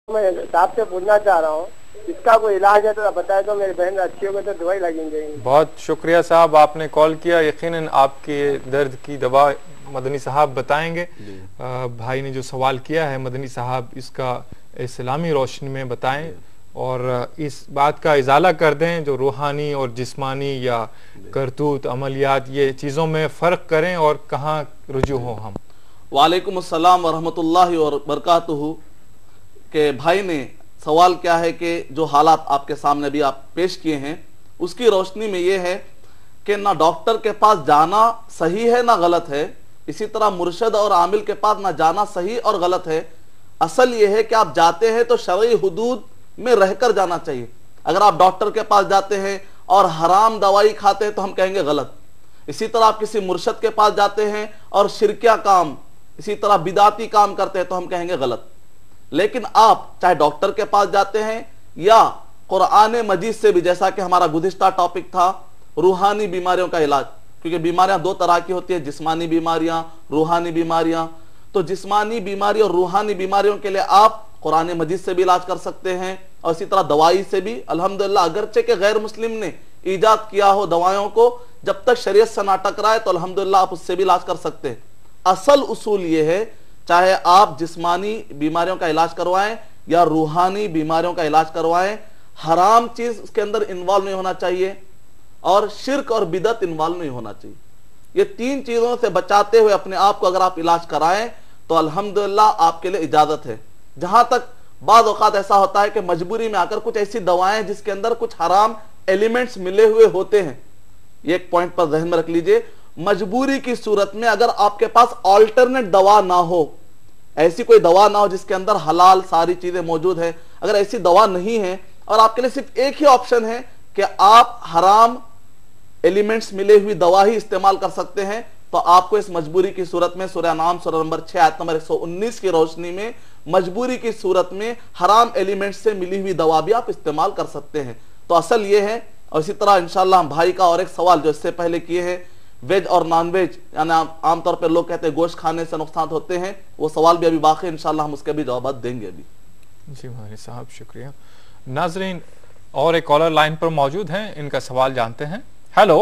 मैं साहब से पूछना चाह रहा हूँ, इसका कोई इलाज है तो बताए तो मेरी बहन अच्छी हो गई तो दवाई लगेंगे। बहुत शुक्रिया साहब, आपने कॉल किया। यकीनन आपके दर्द की दवा मदनी साहब बताएंगे। भाई ने जो सवाल किया है मदनी साहब इसका इस्लामी रोशनी में बताएं और इस बात का इजाला कर दें जो रूहानी और जिस्मानी या करतूत अमलियात ये चीज़ों में फ़र्क करें और कहाँ रुजू हो हम। वालेकुम अस्सलाम वरहमतुल्लाहि व बरकातुहू। के भाई ने सवाल क्या है कि जो हालात आपके सामने भी आप पेश किए हैं उसकी रोशनी में ये है कि ना डॉक्टर के पास जाना सही है ना गलत है, इसी तरह मुर्शद और आमिल के पास ना जाना सही और गलत है। असल ये है कि आप जाते हैं तो शरई हुदूद में रहकर जाना चाहिए। अगर आप डॉक्टर के पास जाते हैं और हराम दवाई खाते हैं तो हम कहेंगे गलत। इसी तरह आप किसी मुर्शद के पास जाते हैं और शिरकिया काम, इसी तरह बिदाती काम करते हैं तो हम कहेंगे गलत। लेकिन आप चाहे डॉक्टर के पास जाते हैं या कुरान मजीद से भी, जैसा कि हमारा गुज़िश्ता टॉपिक था रूहानी बीमारियों का इलाज, क्योंकि बीमारियां दो तरह की होती है, जिस्मानी बीमारियां, रूहानी बीमारियां। तो जिस्मानी बीमारी और रूहानी बीमारियों के लिए आप कुरान मजीद से भी इलाज कर सकते हैं और इसी तरह दवाई से भी। अल्हम्दुलिल्लाह, अगरचे के गैर मुस्लिम ने ईजाद किया हो दवाइयों को, जब तक शरीयत से ना टकराए तो अल्हम्दुलिल्लाह आप उससे भी इलाज कर सकते हैं। असल उसूल ये है, चाहे आप जिस्मानी बीमारियों का इलाज करवाएं या रूहानी बीमारियों का इलाज करवाएं, हराम चीज उसके अंदर इन्वॉल्व नहीं होना चाहिए और शिर्क और बिदत इन्वॉल्व नहीं होना चाहिए। ये तीन चीजों से बचाते हुए अपने आप को अगर आप इलाज कराएं तो अल्हम्दुलिल्लाह आपके लिए इजाजत है। जहां तक बाद औकात ऐसा होता है कि मजबूरी में आकर कुछ ऐसी दवाएं जिसके अंदर कुछ हराम एलिमेंट्स मिले हुए होते हैं, ये एक पॉइंट पर ध्यान में रख लीजिए। मजबूरी की सूरत में अगर आपके पास ऑल्टरनेट दवा ना हो, ऐसी कोई दवा ना हो जिसके अंदर हलाल सारी चीजें मौजूद है, अगर ऐसी दवा नहीं है और आपके लिए सिर्फ एक ही ऑप्शन है कि आप हराम एलिमेंट्स मिले हुई दवा ही इस्तेमाल कर सकते हैं, तो आपको इस मजबूरी की सूरत में सूरह नाम सूरह नंबर 6 आयत नंबर 119 की रोशनी में मजबूरी की सूरत में हराम एलिमेंट्स से मिली हुई दवा भी आप इस्तेमाल कर सकते हैं। तो असल ये है। और इसी तरह इंशाल्लाह हम भाई का और एक सवाल जो इससे पहले किए हैं, वेज और नॉन वेज, यानी आमतौर पर लोग कहते हैं गोश्त खाने से नुकसान होते हैं, वो सवाल भी अभी बाकी, इंशाल्लाह हम उसके भी जवाब देंगे अभी। जी भाई साहब शुक्रिया। नाजरीन और एक कॉलर लाइन पर मौजूद हैं, इनका सवाल जानते हैं। हेलो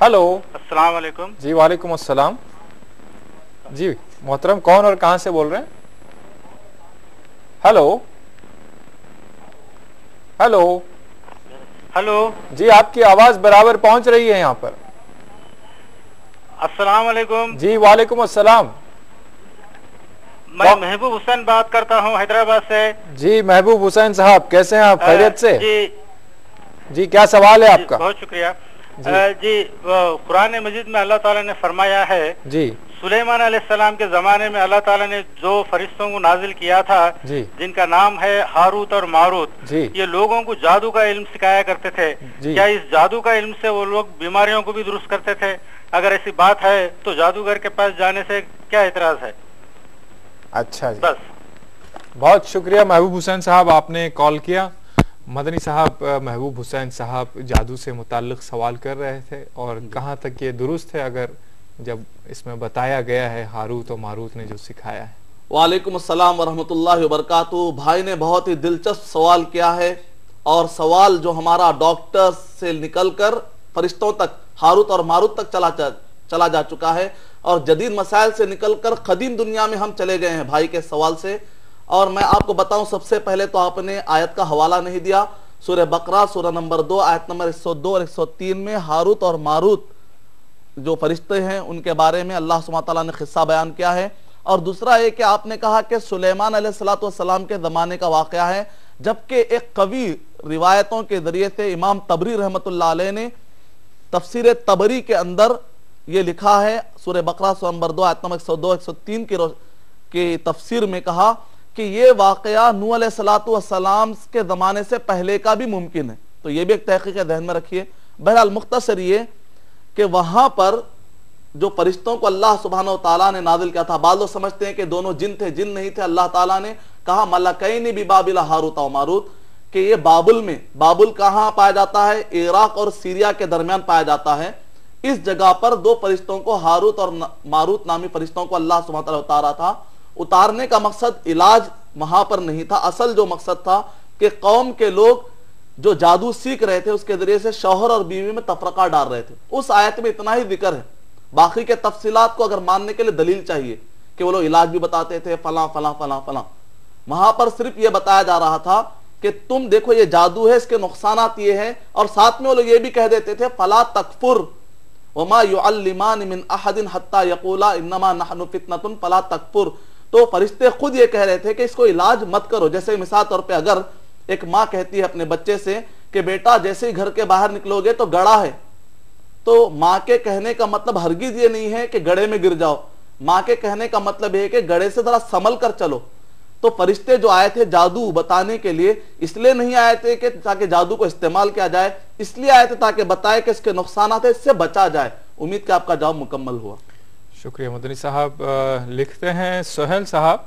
हेलो, अस्सलाम वालेकुम। जी वालेकुम अस्सलाम। जी मोहतरम, कौन और कहां से बोल रहे हैं? हेलो हेलो हेलो जी, आपकी आवाज बराबर पहुंच रही है यहाँ पर। अस्सलाम वालेकुम। जी वालेकुम अस्सलाम। मैं महबूब हुसैन बात करता हूँ हैदराबाद से। जी महबूब हुसैन साहब, कैसे हैं आप? खैरियत से? जी क्या सवाल है आपका? बहुत शुक्रिया जी। कुरान मजीद में अल्लाह ताला ने फरमाया है जी, सुलेमान अलैहिस्सलाम के जमाने में अल्लाह ताला ने जो फरिश्तों को नाजिल किया था जी, जिनका नाम है हारूत और मारूत, जी, ये लोगों को जादू का इल्म सिखाया करते थे। क्या इस जादू का इल्म से वो लोग बीमारियों को भी दुरुस्त करते थे? अगर ऐसी बात है तो जादूगर के पास जाने से क्या इतराज है? अच्छा जी, बस। बहुत शुक्रिया महबूब हुसैन साहब, आपने कॉल किया। मदनी साहब, महबूब हुसैन साहब जादू से मुताल्लिक सवाल कर रहे थे और कहाँ तक ये दुरुस्त है अगर जब इसमें बताया गया है हारूत और मारूत ने जो सिखाया है। वालेकुम अस्सलाम वरहमतुल्लाहि वबरकातुहू। भाई ने बहुत ही दिलचस्प सवाल किया है और सवाल जो हमारा डॉक्टर से निकलकर फरिश्तों तक, हारूत और मारूत तक चला जा चुका है और जदीद मसाइल से निकलकर कदीम दुनिया में हम चले गए हैं भाई के सवाल से। और मैं आपको बताऊं, सबसे पहले तो आपने आयत का हवाला नहीं दिया। सूरह बकरा सूरह नंबर 2 आयत नंबर 102 और 103 में हारूत और मारूत जो फरिश्ते हैं उनके बारे में अल्लाह सुब्हानहू तआला ने किस्सा बयान किया है। और दूसरा है कि आपने कहा कि सुलेमान अलैहिस्सलाम के ज़माने का वाक़या है, जबकि एक कवि रिवायतों के ज़रिए से इमाम तबरी रहमतुल्लाह अलैह ने तफसीर तबरी के अंदर ये लिखा है, सूरह बकरा सूरह नंबर 2 आयत नंबर 102 103 की तफसीर में कहा कि ये वाक़या नूह अलैहिस्सलाम के ज़माने से पहले का भी मुमकिन है। तो ये भी एक तहक़ीक़ ध्यान में रखिए। बहरहाल मुख्तसर ये कि वहां पर जो फरिश्तों को अल्लाह सुब्हानहू तआला ने नाजिल किया था, बाद लोग समझते हैं कि दोनों जिन थे, जिन नहीं थे। अल्लाह ताला ने कहा मलकैनी बिबाबिल हारूत व मारूत, कि ये बाबुल में, बाबुल कहाँ पाया जाता है? इराक और सीरिया के दरमियान पाया जाता है। इस जगह पर दो फरिश्तों को, हारूत और मारूत नामी फरिश्तों को अल्लाह सुब्हानहू तआला उतारा था। उतारने का मकसद इलाज वहां पर नहीं था। असल जो मकसद था कि कौम के लोग जो जादू सीख रहे थे उसके जरिए से शौहर और बीवी में तफरका डाल रहे थे। उस आयत में इतना ही जिक्र है, बाकी के तफसीलात को अगर मानने के लिए दलील चाहिए कि वो लोग इलाज भी बताते थे फला फला फला फला, वहां पर सिर्फ ये बताया जा रहा था कि तुम देखो ये जादू है, इसके नुकसानात ये हैं, और साथ में वो लोग ये भी कह देते थे फला तकफुर वमा युअल्लिमान मिन अहदिन हत्ता यक़ूला इन्नमा नहनु फितनतुन फला तकफुर। तो फरिश्ते खुद ये कह रहे थे कि इसको इलाज मत करो। जैसे मिसाल तौर पे अगर एक माँ कहती है अपने बच्चे से कि बेटा जैसे ही घर के बाहर निकलोगे तो गड़ा है, तो माँ के कहने का मतलब हरगिज ये नहीं है कि गड़े में गिर जाओ, माँ के कहने का मतलब है कि गड़े से जरा संभल कर चलो। तो फरिश्ते जो आए थे जादू बताने के लिए, इसलिए नहीं आए थे कि ताकि जादू को इस्तेमाल किया जाए, इसलिए आए थे ताकि बताए कि इसके नुकसान है, इससे बचा जाए। उम्मीद कि आपका जवाब मुकम्मल हुआ। शुक्रिया मदनी साहब। लिखते हैं सोहेल साहब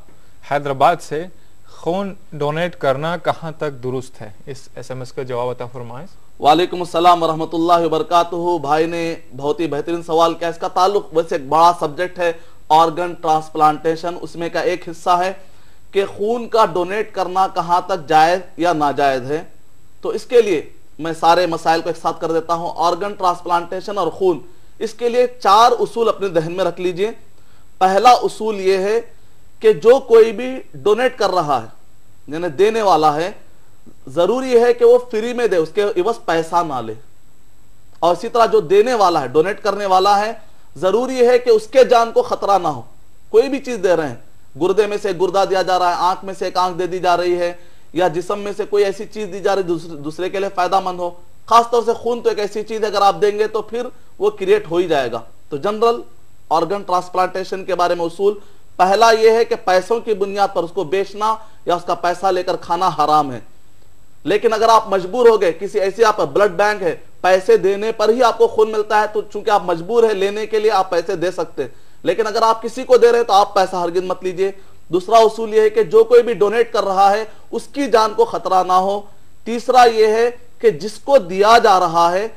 हैदराबाद से, खून डोनेट करना कहाँ तक दुरुस्त है? इस SMS का जवाब अता फरमाएं। वालेकुम अस्सलाम वरहमतुल्लाहि वबरकातुहू। भाई ने बहुत ही बेहतरीन सवाल किया। इसका ताल्लुक वैसे एक बड़ा सब्जेक्ट है, ऑर्गन ट्रांसप्लांटेशन, उसमें का एक हिस्सा है कि खून का डोनेट करना कहाँ तक जायज या नाजायज है। तो इसके लिए मैं सारे मसाइल को एक साथ कर देता हूँ। ऑर्गन ट्रांसप्लांटेशन और खून, इसके लिए 4 उसूल अपने जहन में रख लीजिए। पहला उसूल ये है कि जो कोई भी डोनेट कर रहा है यानी देने वाला है, जरूरी है कि वो फ्री में दे, उसके इवज पैसा ना ले। और इसी तरह जो देने वाला है, डोनेट करने वाला है, जरूरी है कि उसके जान को खतरा ना हो। कोई भी चीज दे रहे हैं, गुर्दे में से गुर्दा दिया जा रहा है, आंख में से एक आंख दे दी जा रही है, या जिस्म में से कोई ऐसी चीज दी जा रही है दूसरे के लिए फायदामंद हो। खासतौर से खून तो एक ऐसी चीज है अगर आप देंगे तो फिर वो क्रिएट हो ही जाएगा। तो जनरल ऑर्गन ट्रांसप्लांटेशन के बारे में उसूल पहला यह है कि पैसों की बुनियाद पर उसको बेचना या उसका पैसा लेकर खाना हराम है। लेकिन अगर आप मजबूर हो गए, किसी ऐसे आप ब्लड बैंक है, पैसे देने पर ही आपको खून मिलता है, तो चूंकि आप मजबूर है लेने के लिए, आप पैसे दे सकते हैं। लेकिन अगर आप किसी को दे रहे हैं तो आप पैसा हरगिज मत लीजिए। दूसरा उसूल यह है कि जो कोई भी डोनेट कर रहा है उसकी जान को खतरा ना हो। तीसरा यह है कि जिसको दिया जा रहा है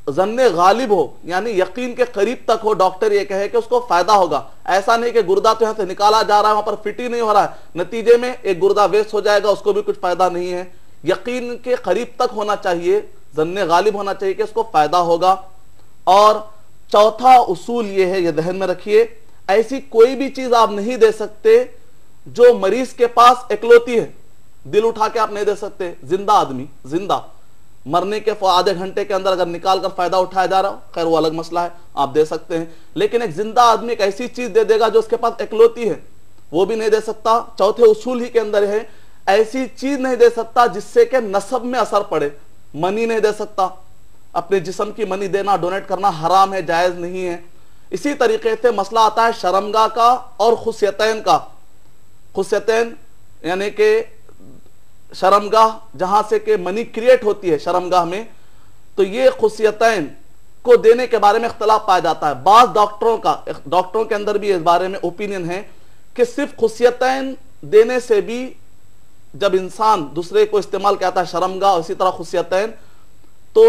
जन्ने गालिब हो, यानी यकीन के करीब तक हो, डॉक्टर ये कहे कि उसको फायदा होगा। ऐसा नहीं कि गुर्दा तो यहां से निकाला जा रहा है, वहां पर फिट ही नहीं हो रहा है, नतीजे में एक गुर्दा वेस्ट हो जाएगा, उसको भी कुछ फायदा नहीं है। यकीन के करीब तक होना चाहिए, जन्ने गालिब होना चाहिए कि उसको फायदा होगा। और चौथा उसूल ये है, ये ध्यान में रखिए, ऐसी कोई भी चीज आप नहीं दे सकते जो मरीज के पास इकलौती है। दिल उठा के आप नहीं दे सकते, जिंदा आदमी, जिंदा मरने के आधे घंटे के अंदर अगर निकाल कर फायदा उठाया जा रहा हो, खैर वो अलग मसला है, आप दे सकते हैं। लेकिन एक जिंदा आदमी एक ऐसी चीज दे देगा जो उसके पास इकलौती है, वो भी नहीं दे सकता। चौथे उसूल ही के अंदर है, ऐसी चीज नहीं दे सकता जिससे कि नसब में असर पड़े। मनी नहीं दे सकता, अपने जिस्म की मनी देना, डोनेट करना हराम है, जायज नहीं है। इसी तरीके से मसला आता है शर्मगाह का और खुस्यतैन का। खुस्यतैन यानी कि शर्मगाह जहां से कि मनी क्रिएट होती है शर्मगाह में, तो ये खुस्यतैन को देने के बारे में इख्तलाफ पाया जाता है। बाज डॉक्टरों के अंदर भी इस बारे में ओपिनियन है कि सिर्फ खुस्यतैन देने से भी, जब इंसान दूसरे को इस्तेमाल करता है शर्मगाह और इसी तरह खुस्यतैन, तो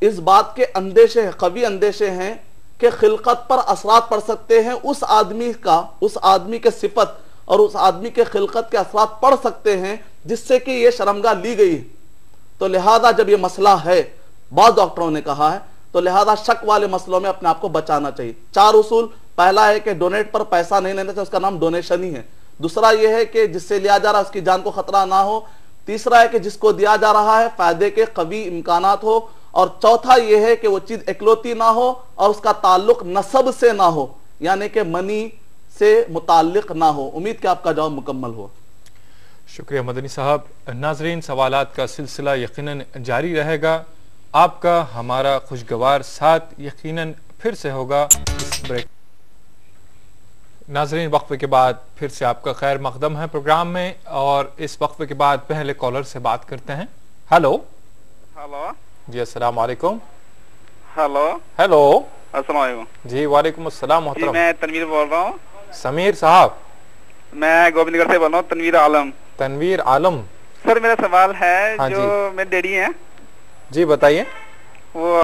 इस बात के अंदेशे हैं, कवी अंदेशे हैं कि खिलकत पर असरात पड़ सकते हैं। उस आदमी के सिफत और उस आदमी के खिलकत के असरात पड़ सकते हैं जिससे कि ये शर्मगाह ली गई है। तो लिहाजा जब ये मसला है, बहुत डॉक्टरों ने कहा है, तो लिहाजा शक वाले मसलों में अपने आप को बचाना चाहिए। 4 उसूल, पहला है कि डोनेट पर पैसा नहीं लेना चाहिए, उसका नाम डोनेशन ही है। दूसरा यह है कि जिससे लिया जा रहा है उसकी जान को खतरा ना हो। तीसरा है कि जिसको दिया जा रहा है फायदे के कवी इम्कानात हो। और चौथा यह है कि वो चीज इकलौती ना हो और उसका ताल्लुक नसब से ना हो, यानी कि मनी से मुताल्लिक ना हो। उम्मीद कि आपका जवाब मुकम्मल हो। शुक्रिया मदनी साहब। नाजरीन, सवालात का सिलसिला यकीनन जारी रहेगा। आपका हमारा खुशगवार साथ यकीनन फिर से होगा इस ब्रेक। नाजरीन, वक्फे के बाद फिर से आपका खैर मकदम है प्रोग्राम में, और इस वक्फे के बाद पहले कॉलर से बात करते हैं। हेलो जी, अस्सलाम वालेकुम। हेलो अस्सलाम वालेकुम जी। वालेकुम अस्सलाम मोहतरम। मैं तनवीर बोल रहा हूँ। समीर साहब? मैं गोविंदगढ़ से बोल रहा हूँ। तनवीर आलम। तनवीर आलम सर, मेरा सवाल है, हाँ जो मेरे डैडी हैं, जी बताइए। वो